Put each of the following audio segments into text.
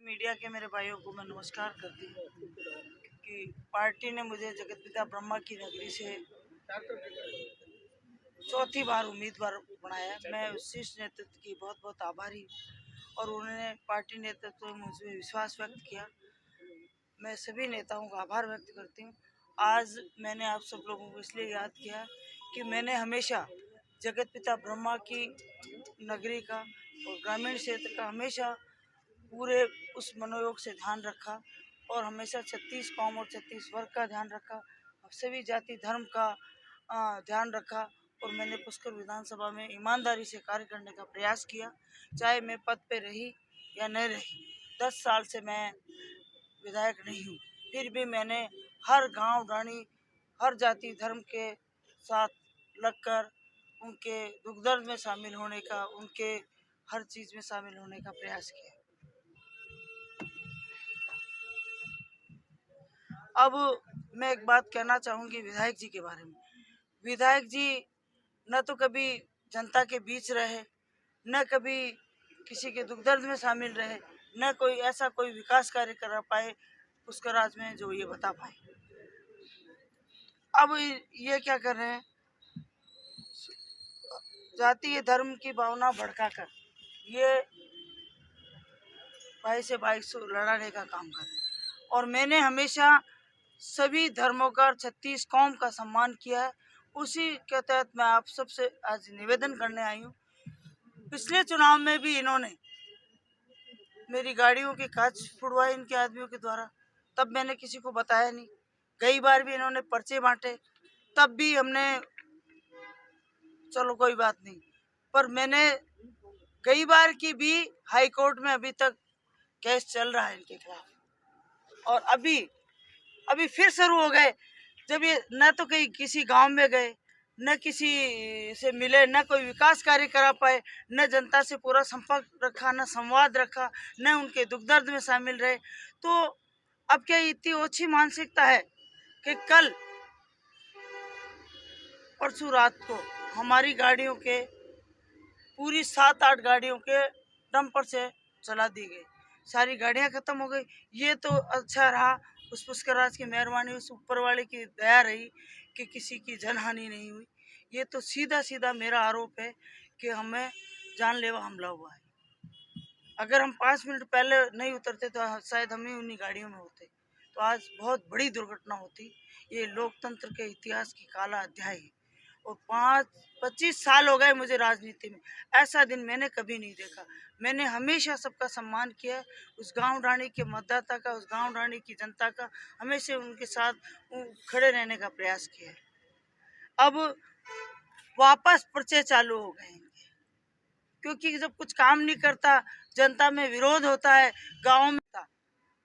Media के मेरे भाइयों को मैं नमस्कार करती हूँ कि पार्टी ने मुझे जगतपिता ब्रह्मा की नगरी से चौथी बार उम्मीदवार बनाया। मैं उस शीर्ष नेतृत्व की बहुत बहुत आभारी हूँ और उन्होंने पार्टी नेतृत्व में मुझे विश्वास व्यक्त किया। मैं सभी नेताओं का आभार व्यक्त करती हूँ। आज मैंने आप सब लोगों को इसलिए याद किया कि मैंने हमेशा जगतपिता ब्रह्मा की नगरी का और ग्रामीण क्षेत्र का हमेशा पूरे उस मनोयोग से ध्यान रखा और हमेशा 36 कौम और 36 वर्ग का ध्यान रखा, सभी जाति धर्म का ध्यान रखा और मैंने पुष्कर विधानसभा में ईमानदारी से कार्य करने का प्रयास किया। चाहे मैं पद पे रही या न रही, 10 साल से मैं विधायक नहीं हूँ, फिर भी मैंने हर गांव ढाणी हर जाति धर्म के साथ लगकर उनके दुख दर्द में शामिल होने का, उनके हर चीज़ में शामिल होने का प्रयास किया। अब मैं एक बात कहना चाहूँगी विधायक जी के बारे में। विधायक जी न तो कभी जनता के बीच रहे, न कभी किसी के दुख दर्द में शामिल रहे, न कोई ऐसा कोई विकास कार्य कर पाए पुष्कराज में जो ये बता पाए। अब ये क्या कर रहे हैं, जातीय धर्म की भावना भड़काकर ये 22 लड़ाने का काम कर रहे हैं। और मैंने हमेशा सभी धर्मों का 36 कौम का सम्मान किया है। उसी के तहत मैं आप सबसे आज निवेदन करने आई हूँ। पिछले चुनाव में भी इन्होंने मेरी गाड़ियों के कांच फुड़वाए इनके आदमियों के द्वारा, तब मैंने किसी को बताया नहीं। कई बार भी इन्होंने पर्चे बांटे, तब भी हमने चलो कोई बात नहीं, पर मैंने कई बार की भी हाई कोर्ट में अभी तक केस चल रहा है इनके खिलाफ। और अभी फिर शुरू हो गए, जब ये न तो कहीं किसी गांव में गए, न किसी से मिले, न कोई विकास कार्य करा पाए, न जनता से पूरा संपर्क रखा, न संवाद रखा, न उनके दुख दर्द में शामिल रहे। तो अब क्या इतनी ओछी मानसिकता है कि कल परसों रात को हमारी गाड़ियों के पूरी 7-8 गाड़ियों के डंपर से चला दी गई, सारी गाड़ियां खत्म हो गई। ये तो अच्छा रहा, उस पुष्कराज की मेहरबानी, उस ऊपर वाले की दया रही कि किसी की जनहानि नहीं हुई। ये तो सीधा सीधा मेरा आरोप है कि हमें जानलेवा हमला हुआ है। अगर हम 5 मिनट पहले नहीं उतरते तो शायद हम ही उन्हीं गाड़ियों में होते, तो आज बहुत बड़ी दुर्घटना होती। ये लोकतंत्र के इतिहास की काला अध्याय है। और 25 साल हो गए मुझे राजनीति में, ऐसा दिन मैंने कभी नहीं देखा। मैंने हमेशा सबका सम्मान किया है, उस गांव ढाणी के मतदाता का, उस गांव ढाणी की जनता का हमेशा उनके साथ खड़े रहने का प्रयास किया है। अब वापस पर्चे चालू हो गए इनके, क्योंकि जब कुछ काम नहीं करता, जनता में विरोध होता है, गाँव में था।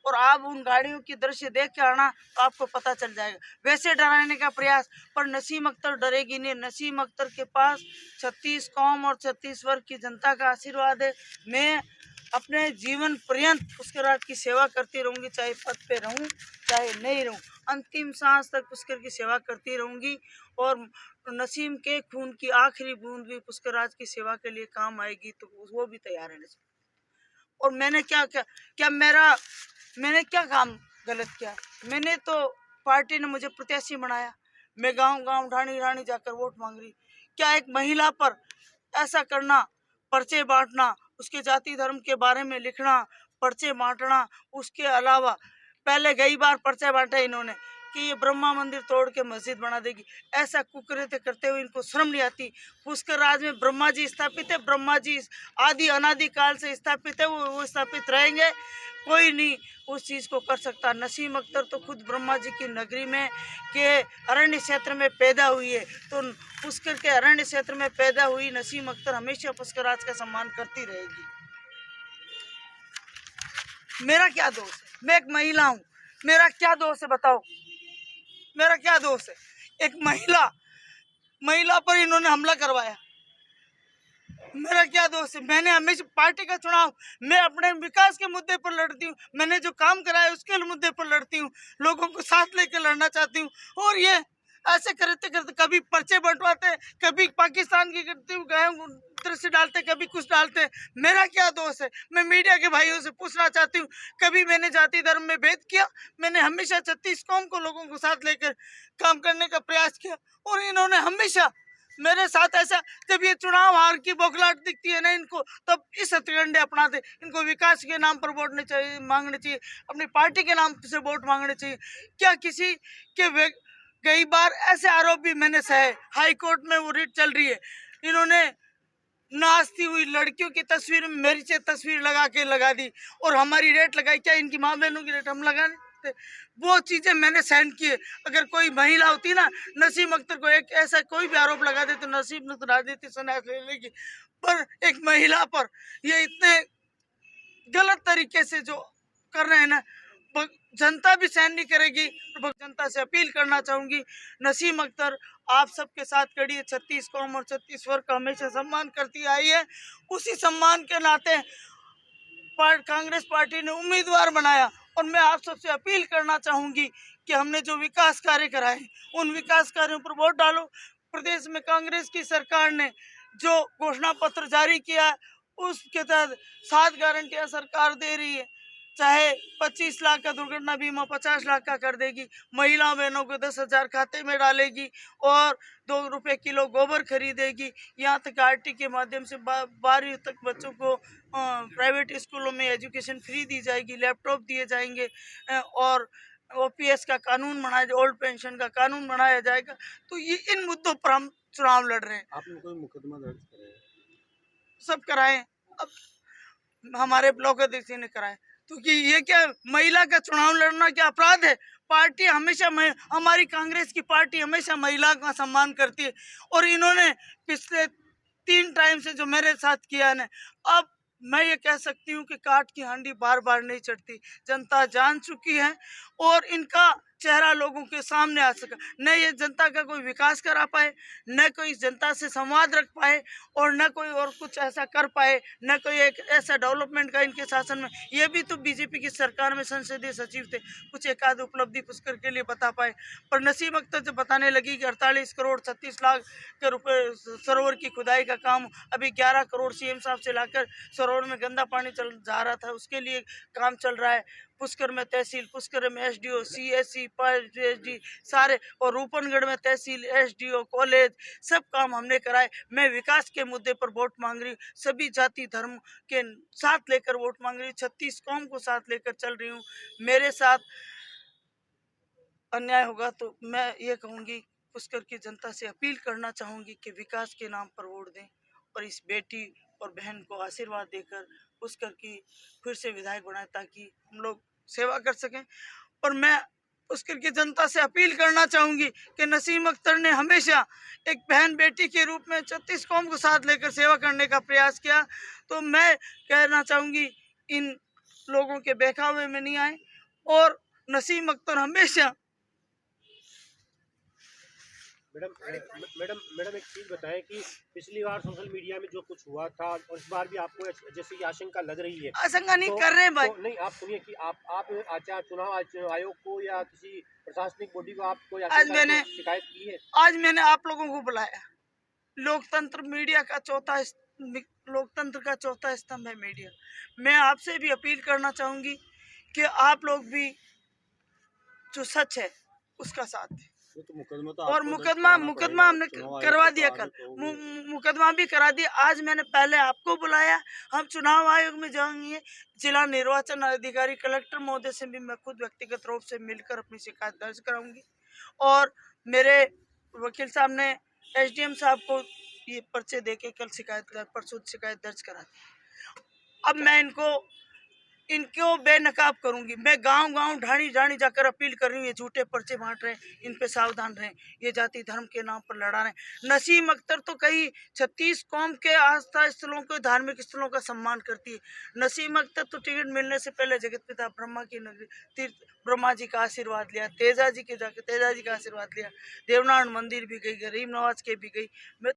और आप उन गाड़ियों की दृश्य देख के आना तो आपको पता चल जाएगा। वैसे डराने का प्रयास, पर नसीम अख्तर डरेगी नहीं। नसीम अख्तर के पास 36 कौम और 36 वर्ग की जनता का आशीर्वाद है। मैं अपने जीवन पर्यंत पुष्कर की सेवा करती रहूंगी, चाहे पद पे रहूं चाहे नहीं रहूं, अंतिम सांस तक पुष्कर की सेवा करती रहूंगी। और नसीम के खून की आखिरी बूंद भी पुष्कर की सेवा के लिए काम आएगी, तो वो भी तैयार है नसीम। और मैंने मैंने क्या काम गलत किया? मैंने तो पार्टी ने मुझे प्रत्याशी बनाया, मैं गांव गांव ढाणी ढाणी जाकर वोट मांग रही। क्या एक महिला पर ऐसा करना, पर्चे बांटना, उसके जाति धर्म के बारे में लिखना, पर्चे बांटना, उसके अलावा पहले कई बार पर्चे बांटे इन्होंने कि ये ब्रह्मा मंदिर तोड़ के मस्जिद बना देगी। ऐसा कुकृत्य करते हुए इनको शर्म नहीं आती। पुष्कर राज में ब्रह्मा जी स्थापित है, ब्रह्मा जी आदि अनादि काल से स्थापित है, वो स्थापित रहेंगे। कोई नहीं उस चीज़ को कर सकता। नसीम अख्तर तो खुद ब्रह्मा जी की नगरी में के अरण्य क्षेत्र में पैदा हुई है, तो पुष्कर के अरण्य क्षेत्र में पैदा हुई नसीम अख्तर हमेशा पुष्कर राज का सम्मान करती रहेगी। मेरा क्या दोष है? मैं एक महिला हूँ, मेरा क्या दोष है बताओ? मेरा क्या दोष है? एक महिला पर इन्होंने हमला करवाया, मेरा क्या दोष है? मैंने हमेशा पार्टी का चुनाव मैं अपने विकास के मुद्दे पर लड़ती हूँ, मैंने जो काम करा है उसके मुद्दे पर लड़ती हूँ, लोगों को साथ लेकर लड़ना चाहती हूँ। और ये ऐसे करते करते कभी पर्चे बंटवाते, कभी पाकिस्तान की करती हूँ, तरह से डालते, कभी कुछ डालते। मेरा क्या दोष है? मैं मीडिया के भाइयों से पूछना चाहती हूँ, कभी मैंने जाति धर्म में भेद किया? मैंने हमेशा 36 कौम को लोगों को साथ लेकर काम करने का प्रयास किया, और इन्होंने हमेशा मेरे साथ ऐसा, जब ये चुनाव हार की बौखलाहट दिखती है ना इनको, तब इस हथकंडे अपनाते। इनको विकास के नाम पर वोट नहीं चाहिए, मांगने चाहिए, अपनी पार्टी के नाम से वोट मांगने चाहिए। क्या किसी के कई बार ऐसे आरोप भी मैंने सहे, हाई कोर्ट में वो रिट चल रही है। इन्होंने नाचती हुई लड़कियों की तस्वीर में मेरी से तस्वीर लगा दी, और हमारी रेट लगाई। क्या इनकी माँ बहनों की रेट हम लगाने थे? वो चीजें मैंने सहन की है। अगर कोई महिला होती ना, नसीम अख्तर को एक ऐसा कोई भी आरोप लगा दे तो नसीम ने तो राजनीति संन्यास ले लेगी, पर एक महिला पर ये इतने गलत तरीके से जो कर रहे हैं ना, जनता भी सहन नहीं करेगी। तो जनता से अपील करना चाहूंगी, नसीम अख्तर आप सबके साथ खड़ी है। 36 कौम और 36 वर्ग का हमेशा सम्मान करती आई है। उसी सम्मान के नाते कांग्रेस पार्टी ने उम्मीदवार बनाया, और मैं आप सबसे अपील करना चाहूंगी कि हमने जो विकास कार्य कराए, उन विकास कार्यों पर वोट डालो। प्रदेश में कांग्रेस की सरकार ने जो घोषणा पत्र जारी किया, उसके तहत 7 गारंटियां सरकार दे रही है। चाहे 25 लाख का दुर्घटना बीमा 50 लाख का कर देगी, महिला बहनों को 10,000 खाते में डालेगी, और 2 रुपए किलो गोबर खरीदेगी। यहाँ तक आरटी के माध्यम से 12वीं तक बच्चों को प्राइवेट स्कूलों में एजुकेशन फ्री दी जाएगी, लैपटॉप दिए जाएंगे, और ओपीएस का कानून बनाया, ओल्ड पेंशन का कानून बनाया जाएगा। तो ये इन मुद्दों पर हम चुनाव लड़ रहे हैं। आपने कोई मुकदमा दर्ज कराया? सब कराए, अब हमारे ब्लॉक अध्यक्ष ने कराए। तो कि ये क्या महिला का चुनाव लड़ना क्या अपराध है? पार्टी हमेशा हमारी कांग्रेस की पार्टी हमेशा महिला का सम्मान करती है, और इन्होंने पिछले 3 टाइम से जो मेरे साथ किया है, अब मैं ये कह सकती हूँ कि काट की हांडी बार बार नहीं चढ़ती। जनता जान चुकी है, और इनका चेहरा लोगों के सामने आ सका। न ये जनता का कोई विकास करा पाए, न कोई जनता से संवाद रख पाए, और न कोई और कुछ ऐसा कर पाए, न कोई एक ऐसा डेवलपमेंट का इनके शासन में। ये भी तो बीजेपी की सरकार में संसदीय सचिव थे, कुछ एक आध उपलब्धि पुष्कर के लिए बता पाए। पर नसीम अख्तर जब बताने लगी कि 48 करोड़ 36 लाख के रुपए सरोवर की खुदाई का काम, अभी 11 करोड़ सीएम साहब से लाकर सरोवर में गंदा पानी चल जा रहा था, उसके लिए काम चल रहा है। पुष्कर में तहसील, पुष्कर में एसडीओ, सीएससी, पीएचडी सारे, और रूपनगढ़ में तहसील, एसडीओ, कॉलेज, सब काम हमने कराए। मैं विकास के मुद्दे पर वोट मांग रही हूँ, सभी जाति धर्म के साथ लेकर वोट मांग रही हूँ, 36 कौम को साथ लेकर चल रही हूँ। मेरे साथ अन्याय होगा तो मैं ये कहूँगी, पुष्कर की जनता से अपील करना चाहूँगी कि विकास के नाम पर वोट दें, और इस बेटी और बहन को आशीर्वाद देकर पुष्कर की फिर से विधायक बनाए, ताकि हम लोग सेवा कर सकें। और मैं पुष्कर की जनता से अपील करना चाहूँगी कि नसीम अख्तर ने हमेशा एक बहन बेटी के रूप में 36 कौम को साथ लेकर सेवा करने का प्रयास किया। तो मैं कहना चाहूँगी, इन लोगों के बहकावे में नहीं आए, और नसीम अख्तर हमेशा। मैडम एक चीज बताएं कि पिछली बार सोशल मीडिया में जो कुछ हुआ था, और इस बार भी आपको जैसे कि आशंका लग रही है। आशंका नहीं कर रहे हैं भाई। तो नहीं, आप सुनिए कि आप आचार चुनाव आयोग को या किसी प्रशासनिक बॉडी को आप कोई शिकायत की है? आज मैंने आप लोगों को बुलाया। लोकतंत्र मीडिया का लोकतंत्र का चौथा स्तंभ है मीडिया। मैं आपसे भी अपील करना चाहूंगी कि आप लोग भी जो सच है उसका साथ दें। और मुकदमा हमने करवा दिया, कल मुकदमा भी करा दिया। आज मैंने पहले आपको बुलाया, हम चुनाव आयोग में जाएंगे, जिला निर्वाचन अधिकारी कलेक्टर महोदय से भी मैं खुद व्यक्तिगत रूप से मिलकर अपनी शिकायत दर्ज कराऊंगी, और मेरे वकील साहब ने एसडीएम साहब को ये पर्चे देके कल परसों शिकायत दर्ज करा दी। अब मैं इनको बेनकाब करूंगी। मैं गांव ढाणी जाकर अपील कर रही हूँ, ये झूठे पर्चे बांट रहे हैं, इन पे सावधान रहें, ये जाति धर्म के नाम पर लड़ा रहे हैं। नसीम अख्तर तो कई 36 कौम के आस्था स्थलों को, धार्मिक स्थलों का सम्मान करती है। नसीम अख्तर तो टिकट मिलने से पहले जगत पिता ब्रह्मा की नगरी तीर्थ ब्रह्मा जी का आशीर्वाद लिया, तेजा जी का आशीर्वाद लिया, देवनारायण मंदिर भी गई, गरीब नवाज के भी गई। मैं